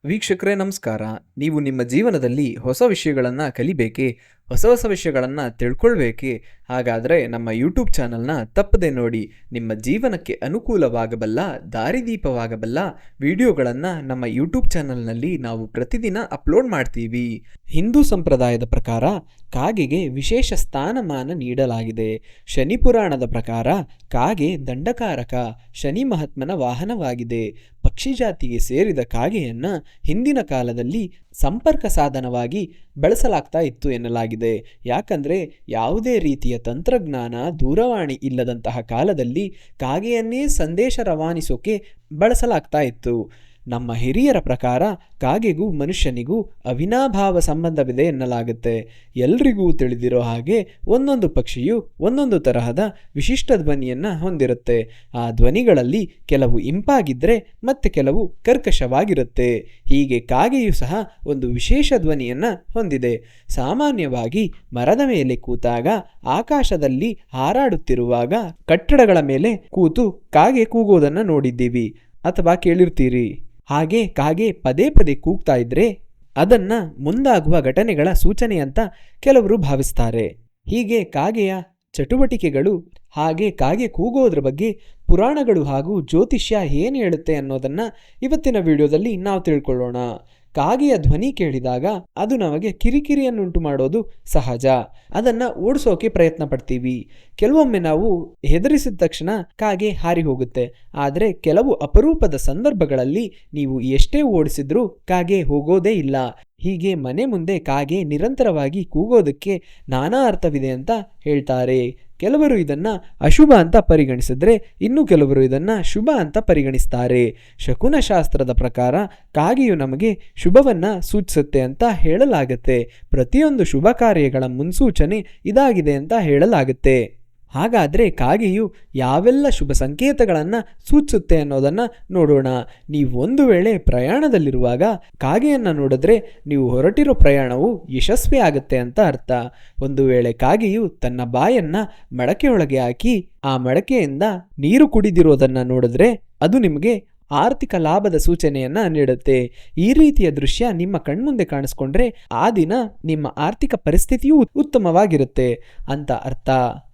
ವೀಕ್ಷಕರೇ ನಮಸ್ಕಾರ. ನೀವು ನಿಮ್ಮ ಜೀವನದಲ್ಲಿ ಹೊಸ ವಿಷಯಗಳನ್ನು ಕಲಿಬೇಕೇ, ಹೊಸ ವಿಷಯಗಳನ್ನು ತಿಳ್ಕೊಳ್ಬೇಕೇ? ಹಾಗಾದರೆ ನಮ್ಮ ಯೂಟ್ಯೂಬ್ ಚಾನಲ್ನ ತಪ್ಪದೆ ನೋಡಿ. ನಿಮ್ಮ ಜೀವನಕ್ಕೆ ಅನುಕೂಲವಾಗಬಲ್ಲ, ದಾರಿದೀಪವಾಗಬಲ್ಲ ವಿಡಿಯೋಗಳನ್ನು ನಮ್ಮ ಯೂಟ್ಯೂಬ್ ಚಾನಲ್ನಲ್ಲಿ ನಾವು ಪ್ರತಿದಿನ ಅಪ್ಲೋಡ್ ಮಾಡ್ತೀವಿ. ಹಿಂದೂ ಸಂಪ್ರದಾಯದ ಪ್ರಕಾರ ಕಾಗೆಗೆ ವಿಶೇಷ ಸ್ಥಾನಮಾನ ನೀಡಲಾಗಿದೆ. ಶನಿ ಪುರಾಣದ ಪ್ರಕಾರ ಕಾಗೆ ದಂಡಕಾರಕ, ಶನಿ ಮಹಾತ್ಮನ ವಾಹನವಾಗಿದೆ. ಪಕ್ಷಿ ಜಾತಿಗೆ ಸೇರಿದ ಕಾಗೆಯನ್ನ ಹಿಂದಿನ ಕಾಲದಲ್ಲಿ ಸಂಪರ್ಕ ಸಾಧನವಾಗಿ ಬಳಸಲಾಗ್ತಾ ಇತ್ತು ಎನ್ನಲಾಗಿದೆ. ಯಾಕಂದ್ರೆ ಯಾವುದೇ ರೀತಿಯ ತಂತ್ರಜ್ಞಾನ, ದೂರವಾಣಿ ಇಲ್ಲದಂತಹ ಕಾಲದಲ್ಲಿ ಕಾಗೆಯನ್ನೇ ಸಂದೇಶ ರವಾನಿಸೋಕೆ ಬಳಸಲಾಗ್ತಾ ಇತ್ತು. ನಮ್ಮ ಹಿರಿಯರ ಪ್ರಕಾರ ಕಾಗೆಗೂ ಮನುಷ್ಯನಿಗೂ ಅವಿನಾಭಾವ ಸಂಬಂಧವಿದೆ ಎನ್ನಲಾಗುತ್ತೆ. ಎಲ್ರಿಗೂ ತಿಳಿದಿರೋ ಹಾಗೆ ಒಂದೊಂದು ಪಕ್ಷಿಯು ಒಂದೊಂದು ತರಹದ ವಿಶಿಷ್ಟ ಧ್ವನಿಯನ್ನು ಹೊಂದಿರುತ್ತೆ. ಆ ಧ್ವನಿಗಳಲ್ಲಿ ಕೆಲವು ಇಂಪಾಗಿದ್ದರೆ ಮತ್ತೆ ಕೆಲವು ಕರ್ಕಶವಾಗಿರುತ್ತೆ. ಹೀಗೆ ಕಾಗೆಯು ಸಹ ಒಂದು ವಿಶೇಷ ಧ್ವನಿಯನ್ನು ಹೊಂದಿದೆ. ಸಾಮಾನ್ಯವಾಗಿ ಮರದ ಮೇಲೆ ಕೂತಾಗ, ಆಕಾಶದಲ್ಲಿ ಹಾರಾಡುತ್ತಿರುವಾಗ, ಕಟ್ಟಡಗಳ ಮೇಲೆ ಕೂತು ಕಾಗೆ ಕೂಗೋದನ್ನು ನೋಡಿದ್ದೀವಿ ಅಥವಾ ಕೇಳಿರ್ತೀರಿ. ಹಾಗೆ ಕಾಗೆ ಪದೇ ಪದೇ ಕೂಗ್ತಾ ಇದ್ರೆ ಅದನ್ನ ಮುಂದಾಗುವ ಘಟನೆಗಳ ಸೂಚನೆ ಅಂತ ಕೆಲವರು ಭಾವಿಸ್ತಾರೆ. ಹೀಗೆ ಕಾಗೆಯ ಚಟುವಟಿಕೆಗಳು, ಹಾಗೆ ಕಾಗೆ ಕೂಗೋದ್ರ ಬಗ್ಗೆ ಪುರಾಣಗಳು ಹಾಗೂ ಜ್ಯೋತಿಷ್ಯ ಏನು ಹೇಳುತ್ತೆ ಅನ್ನೋದನ್ನ ಇವತ್ತಿನ ವಿಡಿಯೋದಲ್ಲಿ ನಾವು ತಿಳ್ಕೊಳ್ಳೋಣ. ಕಾಗೆಯ ಧ್ವನಿ ಕೇಳಿದಾಗ ಅದು ನಮಗೆ ಕಿರಿಕಿರಿಯನ್ನುಂಟು ಮಾಡೋದು ಸಹಜ. ಅದನ್ನ ಓಡಿಸೋಕೆ ಪ್ರಯತ್ನ ಪಡ್ತೀವಿ. ಕೆಲವೊಮ್ಮೆ ನಾವು ಹೆದರಿಸಿದ ತಕ್ಷಣ ಕಾಗೆ ಹಾರಿ ಹೋಗುತ್ತೆ. ಆದರೆ ಕೆಲವು ಅಪರೂಪದ ಸಂದರ್ಭಗಳಲ್ಲಿ ನೀವು ಎಷ್ಟೇ ಓಡಿಸಿದ್ರೂ ಕಾಗೆ ಹೋಗೋದೇ ಇಲ್ಲ. ಹೀಗೆ ಮನೆ ಮುಂದೆ ಕಾಗೆ ನಿರಂತರವಾಗಿ ಕೂಗೋದಕ್ಕೆ ನಾನಾ ಅರ್ಥವಿದೆ ಅಂತ ಹೇಳ್ತಾರೆ. ಕೆಲವರು ಇದನ್ನ ಅಶುಭ ಅಂತ ಪರಿಗಣಿಸಿದ್ರೆ, ಇನ್ನು ಕೆಲವರು ಇದನ್ನ ಶುಭ ಅಂತ ಪರಿಗಣಿಸ್ತಾರೆ. ಶಕುನಶಾಸ್ತ್ರದ ಪ್ರಕಾರ ಕಾಗೆಯು ನಮಗೆ ಶುಭವನ್ನ ಸೂಚಿಸುತ್ತೆ ಅಂತ ಹೇಳಲಾಗುತ್ತೆ. ಪ್ರತಿಯೊಂದು ಶುಭ ಕಾರ್ಯಗಳ ಮುನ್ಸೂಚನೆ ಇದಾಗಿದೆ ಅಂತ ಹೇಳಲಾಗುತ್ತೆ. ಹಾಗಾದರೆ ಕಾಗೆಯು ಯಾವೆಲ್ಲ ಶುಭ ಸಂಕೇತಗಳನ್ನು ಸೂಚಿಸುತ್ತೆ ಅನ್ನೋದನ್ನು ನೋಡೋಣ. ನೀವು ಒಂದು ವೇಳೆ ಪ್ರಯಾಣದಲ್ಲಿರುವಾಗ ಕಾಗೆಯನ್ನು ನೋಡಿದ್ರೆ ನೀವು ಹೊರಟಿರೋ ಪ್ರಯಾಣವು ಯಶಸ್ವಿ ಆಗುತ್ತೆ ಅಂತ ಅರ್ಥ. ಒಂದು ವೇಳೆ ಕಾಗೆಯು ತನ್ನ ಬಾಯನ್ನು ಮಡಕೆಯೊಳಗೆ ಹಾಕಿ ಆ ಮಡಕೆಯಿಂದ ನೀರು ಕುಡಿದಿರೋದನ್ನು ನೋಡಿದ್ರೆ ಅದು ನಿಮಗೆ ಆರ್ಥಿಕ ಲಾಭದ ಸೂಚನೆಯನ್ನ ನೀಡುತ್ತೆ. ಈ ರೀತಿಯ ದೃಶ್ಯ ನಿಮ್ಮ ಕಣ್ಮುಂದೆ ಕಾಣಿಸ್ಕೊಂಡ್ರೆ ಆ ದಿನ ನಿಮ್ಮ ಆರ್ಥಿಕ ಪರಿಸ್ಥಿತಿಯೂ ಉತ್ತಮವಾಗಿರುತ್ತೆ ಅಂತ ಅರ್ಥ.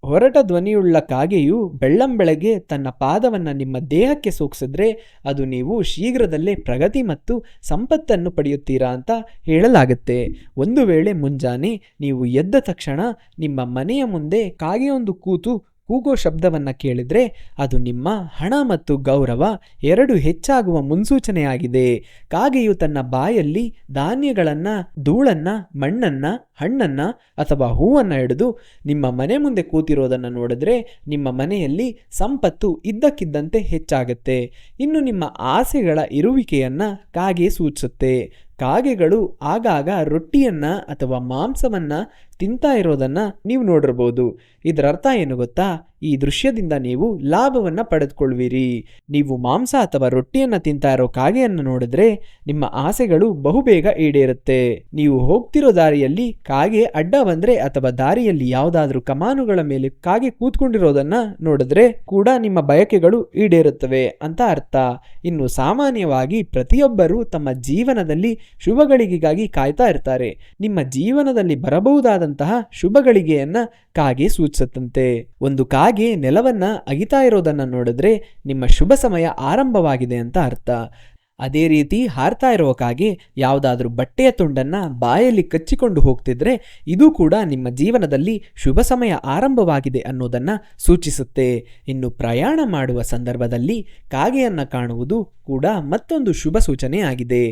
ಹೊರಟ ಧ್ವನಿಯುಳ್ಳ ಕಾಗೆಯು ಬೆಳ್ಳಂಬೆಳಗ್ಗೆ ತನ್ನ ಪಾದವನ್ನು ನಿಮ್ಮ ದೇಹಕ್ಕೆ ಸೋಕಿಸಿದ್ರೆ ಅದು ನೀವು ಶೀಘ್ರದಲ್ಲೇ ಪ್ರಗತಿ ಮತ್ತು ಸಂಪತ್ತನ್ನು ಪಡೆಯುತ್ತೀರಾ ಅಂತ ಹೇಳಲಾಗುತ್ತೆ. ಒಂದು ವೇಳೆ ಮುಂಜಾನೆ ನೀವು ಎದ್ದ ತಕ್ಷಣ ನಿಮ್ಮ ಮನೆಯ ಮುಂದೆ ಕಾಗೆಯೊಂದು ಕೂಗೋ ಶಬ್ದವನ್ನು ಕೇಳಿದ್ರೆ ಅದು ನಿಮ್ಮ ಹಣ ಮತ್ತು ಗೌರವ ಎರಡು ಹೆಚ್ಚಾಗುವ ಮುನ್ಸೂಚನೆಯಾಗಿದೆ. ಕಾಗೆಯು ತನ್ನ ಬಾಯಲ್ಲಿ ಧಾನ್ಯಗಳನ್ನು, ಧೂಳನ್ನು, ಮಣ್ಣನ್ನು, ಹಣ್ಣನ್ನು ಅಥವಾ ಹೂವನ್ನು ಹಿಡಿದು ನಿಮ್ಮ ಮನೆ ಮುಂದೆ ಕೂತಿರೋದನ್ನು ನೋಡಿದ್ರೆ ನಿಮ್ಮ ಮನೆಯಲ್ಲಿ ಸಂಪತ್ತು ಇದ್ದಕ್ಕಿದ್ದಂತೆ ಹೆಚ್ಚಾಗುತ್ತೆ. ಇನ್ನು ನಿಮ್ಮ ಆಸೆಗಳ ಇರುವಿಕೆಯನ್ನು ಕಾಗೆ ಸೂಚಿಸುತ್ತೆ. ಕಾಗೆಗಳು ಆಗಾಗ ರೊಟ್ಟಿಯನ್ನ ಅಥವಾ ಮಾಂಸವನ್ನ ತಿಂತಾ ಇರೋದನ್ನ ನೀವು ನೋಡಿರ್ಬೋದು. ಇದರ ಅರ್ಥ ಏನು ಗೊತ್ತಾ? ಈ ದೃಶ್ಯದಿಂದ ನೀವು ಲಾಭವನ್ನ ಪಡೆದುಕೊಳ್ಳುವಿರಿ. ನೀವು ಮಾಂಸ ಅಥವಾ ರೊಟ್ಟಿಯನ್ನ ತಿಂತಾ ಇರೋ ಕಾಗೆಯನ್ನು ನೋಡಿದ್ರೆ ನಿಮ್ಮ ಆಸೆಗಳು ಬಹುಬೇಗ ಈಡೇರುತ್ತೆ. ನೀವು ಹೋಗ್ತಿರೋ ದಾರಿಯಲ್ಲಿ ಕಾಗೆ ಅಡ್ಡ ಬಂದ್ರೆ ಅಥವಾ ದಾರಿಯಲ್ಲಿ ಯಾವುದಾದ್ರೂ ಕಮಾನುಗಳ ಮೇಲೆ ಕಾಗೆ ಕೂತ್ಕೊಂಡಿರೋದನ್ನ ನೋಡಿದ್ರೆ ಕೂಡ ನಿಮ್ಮ ಬಯಕೆಗಳು ಈಡೇರುತ್ತವೆ ಅಂತ ಅರ್ಥ. ಇನ್ನು ಸಾಮಾನ್ಯವಾಗಿ ಪ್ರತಿಯೊಬ್ಬರು ತಮ್ಮ ಜೀವನದಲ್ಲಿ ಶುಭಗಳಿಗೆಗಾಗಿ ಕಾಯ್ತಾ ಇರ್ತಾರೆ. ನಿಮ್ಮ ಜೀವನದಲ್ಲಿ ಬರಬಹುದಾದಂತಹ ಶುಭಗಳಿಗೆಯನ್ನ ಕಾಗೆ ಸೂಚಿಸುತ್ತಂತೆ. ಒಂದು ಕಾಗೆ ನೆಲವನ್ನ ಅಗಿತಾ ಇರೋದನ್ನ ನೋಡಿದ್ರೆ ನಿಮ್ಮ ಶುಭ ಸಮಯ ಆರಂಭವಾಗಿದೆ ಅಂತ ಅರ್ಥ. ಅದೇ ರೀತಿ ಹಾರ್ತಾ ಇರೋ ಕಾಗೆ ಯಾವುದಾದ್ರೂ ಬಟ್ಟೆಯ ತುಂಡನ್ನ ಬಾಯಲ್ಲಿ ಕಚ್ಚಿಕೊಂಡು ಹೋಗ್ತಿದ್ರೆ ಇದು ಕೂಡ ನಿಮ್ಮ ಜೀವನದಲ್ಲಿ ಶುಭ ಸಮಯ ಆರಂಭವಾಗಿದೆ ಅನ್ನೋದನ್ನ ಸೂಚಿಸುತ್ತೆ. ಇನ್ನು ಪ್ರಯಾಣ ಮಾಡುವ ಸಂದರ್ಭದಲ್ಲಿ ಕಾಗೆಯನ್ನ ಕಾಣುವುದು ಕೂಡ ಮತ್ತೊಂದು ಶುಭ ಸೂಚನೆಯಾಗಿದೆ.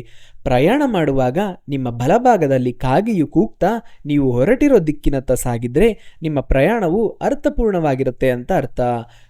ಪ್ರಯಾಣ ಮಾಡುವಾಗ ನಿಮ್ಮ ಬಲಭಾಗದಲ್ಲಿ ಕಾಗೆಯು ಕೂಗ್ತಾ ನೀವು ಹೊರಟಿರೋ ದಿಕ್ಕಿನತ್ತ ಸಾಗಿದ್ರೆ ನಿಮ್ಮ ಪ್ರಯಾಣವು ಅರ್ಥಪೂರ್ಣವಾಗಿರುತ್ತೆ ಅಂತ ಅರ್ಥ.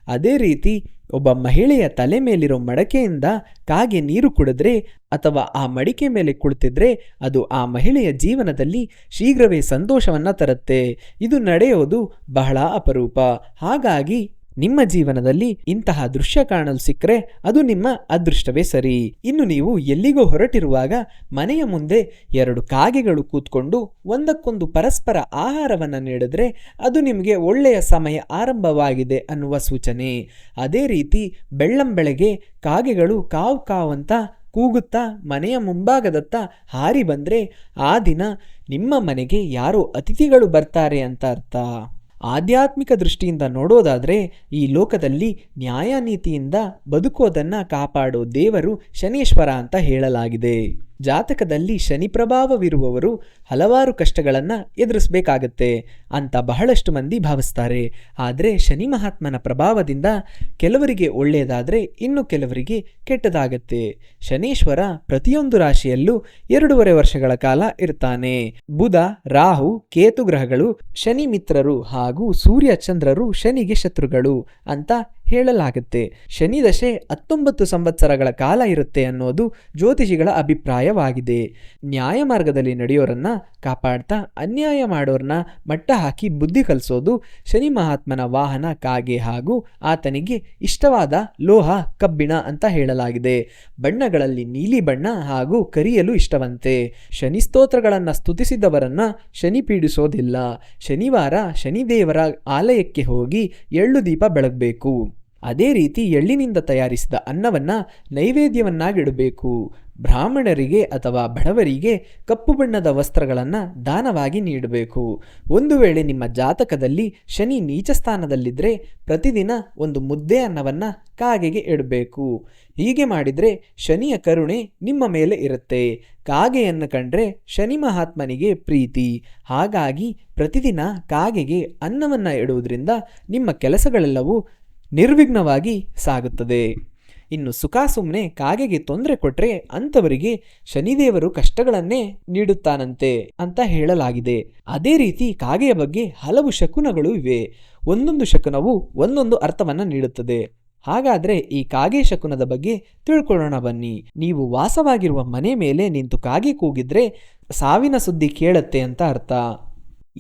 ಅದೇ ರೀತಿ ಒಬ್ಬ ಮಹಿಳೆಯ ತಲೆ ಮೇಲಿರೋ ಮಡಕೆಯಿಂದ ಕಾಗೆ ನೀರು ಕುಡಿದ್ರೆ ಅಥವಾ ಆ ಮಡಿಕೆ ಮೇಲೆ ಕುಳಿತಿದ್ರೆ ಅದು ಆ ಮಹಿಳೆಯ ಜೀವನದಲ್ಲಿ ಶೀಘ್ರವೇ ಸಂತೋಷವನ್ನ ತರುತ್ತೆ. ಇದು ನಡೆಯೋದು ಬಹಳ ಅಪರೂಪ. ಹಾಗಾಗಿ ನಿಮ್ಮ ಜೀವನದಲ್ಲಿ ಇಂತಹ ದೃಶ್ಯ ಕಾಣಲು ಸಿಕ್ಕರೆ ಅದು ನಿಮ್ಮ ಅದೃಷ್ಟವೇ ಸರಿ. ಇನ್ನು ನೀವು ಎಲ್ಲಿಗೋ ಹೊರಟಿರುವಾಗ ಮನೆಯ ಮುಂದೆ ಎರಡು ಕಾಗೆಗಳು ಕೂತ್ಕೊಂಡು ಒಂದಕ್ಕೊಂದು ಪರಸ್ಪರ ಆಹಾರವನ್ನು ನೀಡಿದ್ರೆ ಅದು ನಿಮಗೆ ಒಳ್ಳೆಯ ಸಮಯ ಆರಂಭವಾಗಿದೆ ಅನ್ನುವ ಸೂಚನೆ. ಅದೇ ರೀತಿ ಬೆಳ್ಳಂಬೆಳಗ್ಗೆ ಕಾಗೆಗಳು ಕಾವು ಕಾವು ಅಂತ ಕೂಗುತ್ತಾ ಮನೆಯ ಮುಂಭಾಗದತ್ತ ಹಾರಿ ಬಂದರೆ ಆ ದಿನ ನಿಮ್ಮ ಮನೆಗೆ ಯಾರೋ ಅತಿಥಿಗಳು ಬರ್ತಾರೆ ಅಂತ ಅರ್ಥ. ಆಧ್ಯಾತ್ಮಿಕ ದೃಷ್ಟಿಯಿಂದ ನೋಡೋದಾದರೆ ಈ ಲೋಕದಲ್ಲಿ ನ್ಯಾಯ ನೀತಿಯಿಂದ ಬದುಕೋದನ್ನು ಕಾಪಾಡೋ ದೇವರು ಶನೀಶ್ವರ ಅಂತ ಹೇಳಲಾಗಿದೆ. ಜಾತಕದಲ್ಲಿ ಶನಿ ಪ್ರಭಾವವಿರುವವರು ಹಲವಾರು ಕಷ್ಟಗಳನ್ನು ಎದುರಿಸಬೇಕಾಗತ್ತೆ ಅಂತ ಬಹಳಷ್ಟು ಮಂದಿ ಭಾವಿಸ್ತಾರೆ. ಆದರೆ ಶನಿ ಮಹಾತ್ಮನ ಪ್ರಭಾವದಿಂದ ಕೆಲವರಿಗೆ ಒಳ್ಳೆಯದಾದರೆ ಇನ್ನು ಕೆಲವರಿಗೆ ಕೆಟ್ಟದಾಗತ್ತೆ. ಶನೀಶ್ವರ ಪ್ರತಿಯೊಂದು ರಾಶಿಯಲ್ಲೂ 2.5 ವರ್ಷಗಳ ಕಾಲ ಇರ್ತಾನೆ. ಬುಧ, ರಾಹು, ಕೇತು ಗ್ರಹಗಳು ಶನಿ ಮಿತ್ರರು ಹಾಗೂ ಸೂರ್ಯ, ಚಂದ್ರರು ಶನಿಗೆ ಶತ್ರುಗಳು ಅಂತ ಹೇಳಲಾಗುತ್ತೆ. ಶನಿ ದಶೆ 19 ಸಂವತ್ಸರಗಳ ಕಾಲ ಇರುತ್ತೆ ಅನ್ನೋದು ಜ್ಯೋತಿಷಿಗಳ ಅಭಿಪ್ರಾಯವಾಗಿದೆ. ನ್ಯಾಯ ಮಾರ್ಗದಲ್ಲಿ ನಡೆಯೋರನ್ನ ಕಾಪಾಡ್ತಾ ಅನ್ಯಾಯ ಮಾಡೋರನ್ನ ಮಟ್ಟ ಹಾಕಿ ಬುದ್ಧಿ ಕಲಿಸೋದು ಶನಿ ಮಹಾತ್ಮನ ವಾಹನ ಕಾಗೆ ಹಾಗೂ ಆತನಿಗೆ ಇಷ್ಟವಾದ ಲೋಹ ಕಬ್ಬಿಣ ಅಂತ ಹೇಳಲಾಗಿದೆ. ಬಣ್ಣಗಳಲ್ಲಿ ನೀಲಿ ಬಣ್ಣ ಹಾಗೂ ಕರಿಯಲು ಇಷ್ಟವಂತೆ. ಶನಿ ಸ್ತೋತ್ರಗಳನ್ನು ಸ್ತುತಿಸಿದವರನ್ನ ಶನಿ ಪೀಡಿಸೋದಿಲ್ಲ. ಶನಿವಾರ ಶನಿದೇವರ ಆಲಯಕ್ಕೆ ಹೋಗಿ ಎಳ್ಳು ದೀಪ ಬೆಳಗಬೇಕು. ಅದೇ ರೀತಿ ಎಳ್ಳಿನಿಂದ ತಯಾರಿಸಿದ ಅನ್ನವನ್ನ ನೈವೇದ್ಯವನ್ನಾಗಿಡಬೇಕು. ಬ್ರಾಹ್ಮಣರಿಗೆ ಅಥವಾ ಬಡವರಿಗೆ ಕಪ್ಪು ಬಣ್ಣದ ವಸ್ತ್ರಗಳನ್ನು ದಾನವಾಗಿ ನೀಡಬೇಕು. ಒಂದು ವೇಳೆ ನಿಮ್ಮ ಜಾತಕದಲ್ಲಿ ಶನಿ ನೀಚ ಸ್ಥಾನದಲ್ಲಿದ್ದರೆ ಪ್ರತಿದಿನ ಒಂದು ಮುದ್ದೆ ಅನ್ನವನ್ನು ಕಾಗೆಗೆ ಇಡಬೇಕು. ಹೀಗೆ ಮಾಡಿದರೆ ಶನಿಯ ಕರುಣೆ ನಿಮ್ಮ ಮೇಲೆ ಇರುತ್ತೆ. ಕಾಗೆಯನ್ನು ಕಂಡ್ರೆ ಶನಿ ಮಹಾತ್ಮನಿಗೆ ಪ್ರೀತಿ. ಹಾಗಾಗಿ ಪ್ರತಿದಿನ ಕಾಗೆಗೆ ಅನ್ನವನ್ನು ಇಡುವುದರಿಂದ ನಿಮ್ಮ ಕೆಲಸಗಳೆಲ್ಲವೂ ನಿರ್ವಿಘ್ನವಾಗಿ ಸಾಗುತ್ತದೆ. ಇನ್ನು ಸುಖ ಸುಮ್ಮನೆ ಕಾಗೆಗೆ ತೊಂದರೆ ಕೊಟ್ಟರೆ ಅಂಥವರಿಗೆ ಶನಿದೇವರು ಕಷ್ಟಗಳನ್ನೇ ನೀಡುತ್ತಾನಂತೆ ಅಂತ ಹೇಳಲಾಗಿದೆ. ಅದೇ ರೀತಿ ಕಾಗೆಯ ಬಗ್ಗೆ ಹಲವು ಶಕುನಗಳು ಇವೆ. ಒಂದೊಂದು ಶಕುನವು ಒಂದೊಂದು ಅರ್ಥವನ್ನು ನೀಡುತ್ತದೆ. ಹಾಗಾದರೆ ಈ ಕಾಗೆ ಶಕುನದ ಬಗ್ಗೆ ತಿಳ್ಕೊಳ್ಳೋಣ ಬನ್ನಿ. ನೀವು ವಾಸವಾಗಿರುವ ಮನೆ ಮೇಲೆ ನಿಂತು ಕಾಗೆ ಕೂಗಿದ್ರೆ ಸಾವಿನ ಸುದ್ದಿ ಕೇಳುತ್ತೆ ಅಂತ ಅರ್ಥ.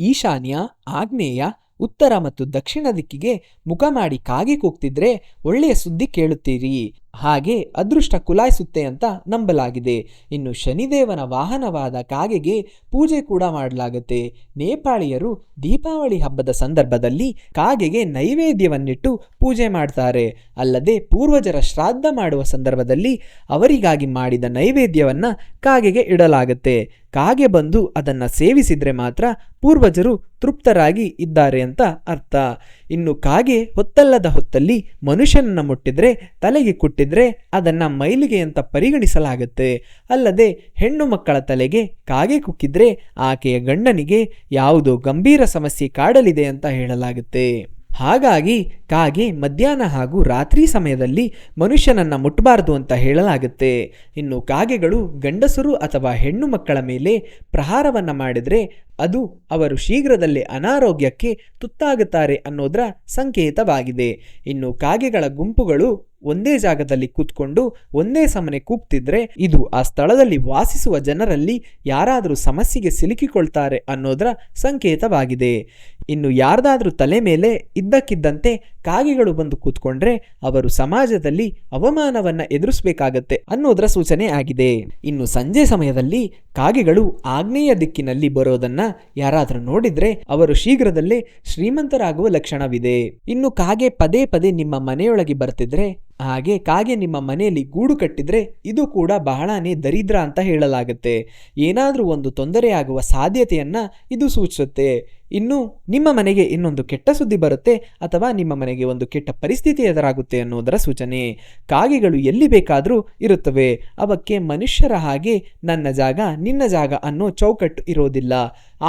ಈಶಾನ್ಯ, ಆಗ್ನೇಯ, ಉತ್ತರ ಮತ್ತು ದಕ್ಷಿಣ ದಿಕ್ಕಿಗೆ ಮುಖ ಮಾಡಿ ಕಾಗೆ ಕೂಗ್ತಿದ್ರೆ ಒಳ್ಳೆಯ ಸುದ್ದಿ ಕೇಳುತ್ತೀರಿ. ಹಾಗೆ ಅದೃಷ್ಟ ಕುಲಾಯಿಸುತ್ತೆ ಅಂತ ನಂಬಲಾಗಿದೆ. ಇನ್ನು ಶನಿದೇವನ ವಾಹನವಾದ ಕಾಗೆಗೆ ಪೂಜೆ ಕೂಡ ಮಾಡಲಾಗುತ್ತೆ. ನೇಪಾಳಿಯರು ದೀಪಾವಳಿ ಹಬ್ಬದ ಸಂದರ್ಭದಲ್ಲಿ ಕಾಗೆಗೆ ನೈವೇದ್ಯವನ್ನಿಟ್ಟು ಪೂಜೆ ಮಾಡ್ತಾರೆ. ಅಲ್ಲದೆ ಪೂರ್ವಜರ ಶ್ರಾದ್ದ ಮಾಡುವ ಸಂದರ್ಭದಲ್ಲಿ ಅವರಿಗಾಗಿ ಮಾಡಿದ ನೈವೇದ್ಯವನ್ನ ಕಾಗೆಗೆ ಇಡಲಾಗುತ್ತೆ. ಕಾಗೆ ಬಂದು ಅದನ್ನು ಸೇವಿಸಿದ್ರೆ ಮಾತ್ರ ಪೂರ್ವಜರು ತೃಪ್ತರಾಗಿ ಇದ್ದಾರೆ ಅಂತ ಅರ್ಥ. ಇನ್ನು ಕಾಗೆ ಹೊತ್ತಲ್ಲದ ಹೊತ್ತಲ್ಲಿ ಮನುಷ್ಯನನ್ನ ಮುಟ್ಟಿದ್ರೆ ತಲೆಗೆ ಕುಟ್ಟಿದ್ರೆ ಅದನ್ನ ಮೈಲಿಗೆ ಅಂತ ಪರಿಗಣಿಸಲಾಗುತ್ತೆ. ಅಲ್ಲದೆ ಹೆಣ್ಣು ಮಕ್ಕಳ ತಲೆಗೆ ಕಾಗೆ ಕುಕ್ಕಿದ್ರೆ ಆಕೆಯ ಗಂಡನಿಗೆ ಯಾವುದೋ ಗಂಭೀರ ಸಮಸ್ಯೆ ಕಾಡಲಿದೆ ಅಂತ ಹೇಳಲಾಗುತ್ತೆ. ಹಾಗಾಗಿ ಕಾಗೆ ಮಧ್ಯಾಹ್ನ ಹಾಗೂ ರಾತ್ರಿ ಸಮಯದಲ್ಲಿ ಮನುಷ್ಯನನ್ನ ಮುಟ್ಟಬಾರದು ಅಂತ ಹೇಳಲಾಗುತ್ತೆ. ಇನ್ನು ಕಾಗೆಗಳು ಗಂಡಸರು ಅಥವಾ ಹೆಣ್ಣು ಮಕ್ಕಳ ಮೇಲೆ ಪ್ರಹಾರವನ್ನ ಮಾಡಿದರೆ ಅದು ಅವರು ಶೀಘ್ರದಲ್ಲೇ ಅನಾರೋಗ್ಯಕ್ಕೆ ತುತ್ತಾಗುತ್ತಾರೆ ಅನ್ನೋದರ ಸಂಕೇತವಾಗಿದೆ. ಇನ್ನು ಕಾಗೆಗಳ ಗುಂಪುಗಳು ಒಂದೇ ಜಾಗದಲ್ಲಿ ಕೂತ್ಕೊಂಡು ಒಂದೇ ಸಮನೆ ಕೂಗ್ತಿದ್ರೆ ಇದು ಆ ಸ್ಥಳದಲ್ಲಿ ವಾಸಿಸುವ ಜನರಲ್ಲಿ ಯಾರಾದರೂ ಸಮಸ್ಯೆಗೆ ಸಿಲುಕಿಕೊಳ್ತಾರೆ ಅನ್ನೋದರ ಸಂಕೇತವಾಗಿದೆ. ಇನ್ನು ಯಾರ್ದಾದ್ರೂ ತಲೆ ಮೇಲೆ ಇದ್ದಕ್ಕಿದ್ದಂತೆ ಕಾಗೆಗಳು ಬಂದು ಕೂತ್ಕೊಂಡ್ರೆ ಅವರು ಸಮಾಜದಲ್ಲಿ ಅವಮಾನವನ್ನ ಎದುರಿಸಬೇಕಾಗತ್ತೆ ಅನ್ನೋದರ ಸೂಚನೆ ಆಗಿದೆ. ಇನ್ನು ಸಂಜೆ ಸಮಯದಲ್ಲಿ ಕಾಗೆಗಳು ಆಗ್ನೇಯ ದಿಕ್ಕಿನಲ್ಲಿ ಬರೋದನ್ನ ಯಾರಾದರೂ ನೋಡಿದ್ರೆ ಅವರು ಶೀಘ್ರದಲ್ಲೇ ಶ್ರೀಮಂತರಾಗುವ ಲಕ್ಷಣವಿದೆ. ಇನ್ನು ಕಾಗೆ ಪದೇ ಪದೇ ನಿಮ್ಮ ಮನೆಯೊಳಗೆ ಬರ್ತಿದ್ರೆ ಹಾಗೆ ಕಾಗೆ ನಿಮ್ಮ ಮನೆಯಲ್ಲಿ ಗೂಡು ಕಟ್ಟಿದ್ರೆ ಇದು ಕೂಡ ಬಹಳನೇ ದರಿದ್ರ ಅಂತ ಹೇಳಲಾಗುತ್ತೆ. ಏನಾದರೂ ಒಂದು ತೊಂದರೆಯಾಗುವ ಸಾಧ್ಯತೆಯನ್ನ ಇದು ಸೂಚಿಸುತ್ತೆ. ಇನ್ನು ನಿಮ್ಮ ಮನೆಗೆ ಇನ್ನೊಂದು ಕೆಟ್ಟ ಸುದ್ದಿ ಬರುತ್ತೆ ಅಥವಾ ನಿಮ್ಮ ಮನೆಗೆ ಒಂದು ಕೆಟ್ಟ ಪರಿಸ್ಥಿತಿ ಎದುರಾಗುತ್ತೆ ಅನ್ನೋದರ ಸೂಚನೆ. ಕಾಗೆಗಳು ಎಲ್ಲಿ ಬೇಕಾದರೂ ಇರುತ್ತವೆ. ಅವಕ್ಕೆ ಮನುಷ್ಯರ ಹಾಗೆ ನನ್ನ ಜಾಗ ನಿನ್ನ ಜಾಗ ಅನ್ನೋ ಚೌಕಟ್ಟು ಇರೋದಿಲ್ಲ.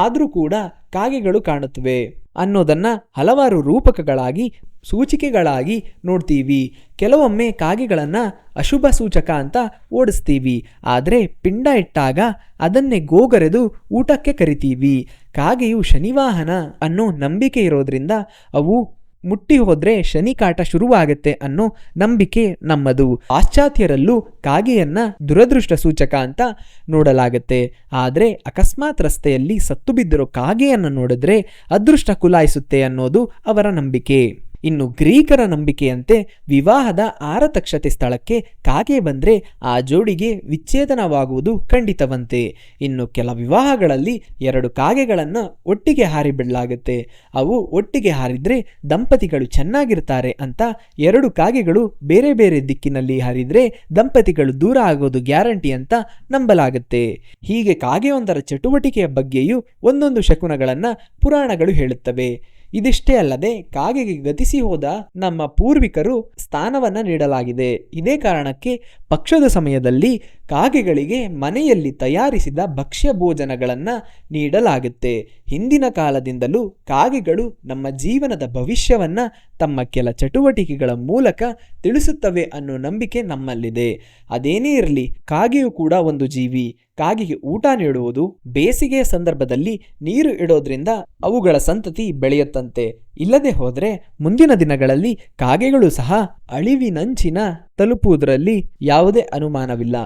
ಆದರೂ ಕೂಡ ಕಾಗೆಗಳು ಕಾಣುತ್ತವೆ ಅನ್ನೋದನ್ನ ಹಲವಾರು ರೂಪಕಗಳಾಗಿ ಸೂಚಿಕೆಗಳಾಗಿ ನೋಡ್ತೀವಿ. ಕೆಲವೊಮ್ಮೆ ಕಾಗೆಗಳನ್ನು ಅಶುಭ ಸೂಚಕ ಅಂತ ಓಡಿಸ್ತೀವಿ. ಆದರೆ ಪಿಂಡ ಇಟ್ಟಾಗ ಅದನ್ನೇ ಗೋಗರೆದು ಊಟಕ್ಕೆ ಕರಿತೀವಿ. ಕಾಗೆಯು ಶನಿವಾಹನ ಅನ್ನೋ ನಂಬಿಕೆ ಇರೋದ್ರಿಂದ ಅವು ಮುಟ್ಟಿ ಹೋದ್ರೆ ಶನಿ ಕಾಟ ಶುರುವಾಗುತ್ತೆ ಅನ್ನೋ ನಂಬಿಕೆ ನಮ್ಮದು. ಪಾಶ್ಚಾತ್ಯರಲ್ಲೂ ಕಾಗೆಯನ್ನ ದುರದೃಷ್ಟ ಸೂಚಕ ಅಂತ ನೋಡಲಾಗುತ್ತೆ. ಆದರೆ ಅಕಸ್ಮಾತ್ ರಸ್ತೆಯಲ್ಲಿ ಸತ್ತು ಬಿದ್ದಿರೋ ಕಾಗೆಯನ್ನು ನೋಡಿದ್ರೆ ಅದೃಷ್ಟ ಕುಲಾಯಿಸುತ್ತೆ ಅನ್ನೋದು ಅವರ ನಂಬಿಕೆ. ಇನ್ನು ಗ್ರೀಕರ ನಂಬಿಕೆಯಂತೆ ವಿವಾಹದ ಆರತಕ್ಷತೆ ಸ್ಥಳಕ್ಕೆ ಕಾಗೆ ಬಂದ್ರೆ ಆ ಜೋಡಿಗೆ ವಿಚ್ಛೇದನವಾಗುವುದು ಖಂಡಿತವಂತೆ. ಇನ್ನು ಕೆಲ ವಿವಾಹಗಳಲ್ಲಿ 2 ಕಾಗೆಗಳನ್ನು ಒಟ್ಟಿಗೆ ಹಾರಿಬಿಡಲಾಗುತ್ತೆ. ಅವು ಒಟ್ಟಿಗೆ ಹಾರಿದ್ರೆ ದಂಪತಿಗಳು ಚೆನ್ನಾಗಿರ್ತಾರೆ ಅಂತ 2 ಕಾಗೆಗಳು ಬೇರೆ ಬೇರೆ ದಿಕ್ಕಿನಲ್ಲಿ ಹಾರಿದ್ರೆ ದಂಪತಿಗಳು ದೂರ ಆಗೋದು ಗ್ಯಾರಂಟಿ ಅಂತ ನಂಬಲಾಗುತ್ತೆ. ಹೀಗೆ ಕಾಗೆಯೊಂದರ ಚಟುವಟಿಕೆಯ ಬಗ್ಗೆಯೂ ಒಂದೊಂದು ಶಕುನಗಳನ್ನ ಪುರಾಣಗಳು ಹೇಳುತ್ತವೆ. ಇದಿಷ್ಟೇ ಅಲ್ಲದೆ ಕಾಗೆಗೆ ಗತಿಸಿ ಹೋದ ನಮ್ಮ ಪೂರ್ವಿಕರು ಸ್ಥಾನವನ್ನ ನೀಡಲಾಗಿದೆ. ಇದೇ ಕಾರಣಕ್ಕೆ ಪಕ್ಷದ ಸಮಯದಲ್ಲಿ ಕಾಗೆಗಳಿಗೆ ಮನೆಯಲ್ಲಿ ತಯಾರಿಸಿದ ಭಕ್ಷ್ಯ ಭೋಜನಗಳನ್ನ ನೀಡಲಾಗುತ್ತೆ. ಹಿಂದಿನ ಕಾಲದಿಂದಲೂ ಕಾಗೆಗಳು ನಮ್ಮ ಜೀವನದ ಭವಿಷ್ಯವನ್ನ ತಮ್ಮ ಕೆಲ ಚಟುವಟಿಕೆಗಳ ಮೂಲಕ ತಿಳಿಸುತ್ತವೆ ಅನ್ನೋ ನಂಬಿಕೆ ನಮ್ಮಲ್ಲಿದೆ. ಅದೇನೇ ಇರಲಿ, ಕಾಗೆಯು ಕೂಡ ಒಂದು ಜೀವಿ. ಕಾಗೆಗೆ ಊಟ ನೀಡುವುದು, ಬೇಸಿಗೆಯ ಸಂದರ್ಭದಲ್ಲಿ ನೀರು ಇಡೋದ್ರಿಂದ ಅವುಗಳ ಸಂತತಿ ಬೆಳೆಯುತ್ತಂತೆ. ಇಲ್ಲದೆ ಹೋದ್ರೆ ಮುಂದಿನ ದಿನಗಳಲ್ಲಿ ಕಾಗೆಗಳು ಸಹ ಅಳಿವಿನಂಚಿನ ತಲುಪುವುದರಲ್ಲಿ ಯಾವುದೇ ಅನುಮಾನವಿಲ್ಲ.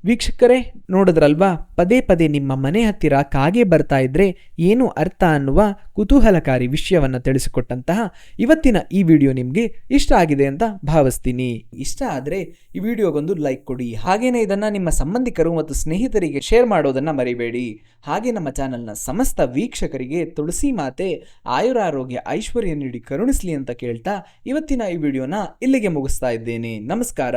ವೀಕ್ಷಕರೇ, ನೋಡಿದ್ರಲ್ವಾ, ಪದೇ ಪದೇ ನಿಮ್ಮ ಮನೆ ಹತ್ತಿರ ಕಾಗೆ ಬರ್ತಾ ಇದ್ರೆ ಏನು ಅರ್ಥ ಅನ್ನುವ ಕುತೂಹಲಕಾರಿ ವಿಷಯವನ್ನು ತಿಳಿಸಿಕೊಟ್ಟಂತಹ ಇವತ್ತಿನ ಈ ವಿಡಿಯೋ ನಿಮಗೆ ಇಷ್ಟ ಆಗಿದೆ ಅಂತ ಭಾವಿಸ್ತೀನಿ. ಇಷ್ಟ ಆದರೆ ಈ ವಿಡಿಯೋಗೊಂದು ಲೈಕ್ ಕೊಡಿ. ಹಾಗೇನೇ ಇದನ್ನ ನಿಮ್ಮ ಸಂಬಂಧಿಕರು ಮತ್ತು ಸ್ನೇಹಿತರಿಗೆ ಶೇರ್ ಮಾಡೋದನ್ನ ಮರಿಬೇಡಿ. ಹಾಗೆ ನಮ್ಮ ಚಾನೆಲ್ನ ಸಮಸ್ತ ವೀಕ್ಷಕರಿಗೆ ತುಳಸಿ ಮಾತೆ ಆಯುರಾರೋಗ್ಯ ಐಶ್ವರ್ಯ ನೀಡಿ ಕರುಣಿಸ್ಲಿ ಅಂತ ಕೇಳ್ತಾ ಇವತ್ತಿನ ಈ ವಿಡಿಯೋನ ಇಲ್ಲಿಗೆ ಮುಗಿಸ್ತಾ ಇದ್ದೇನೆ. ನಮಸ್ಕಾರ.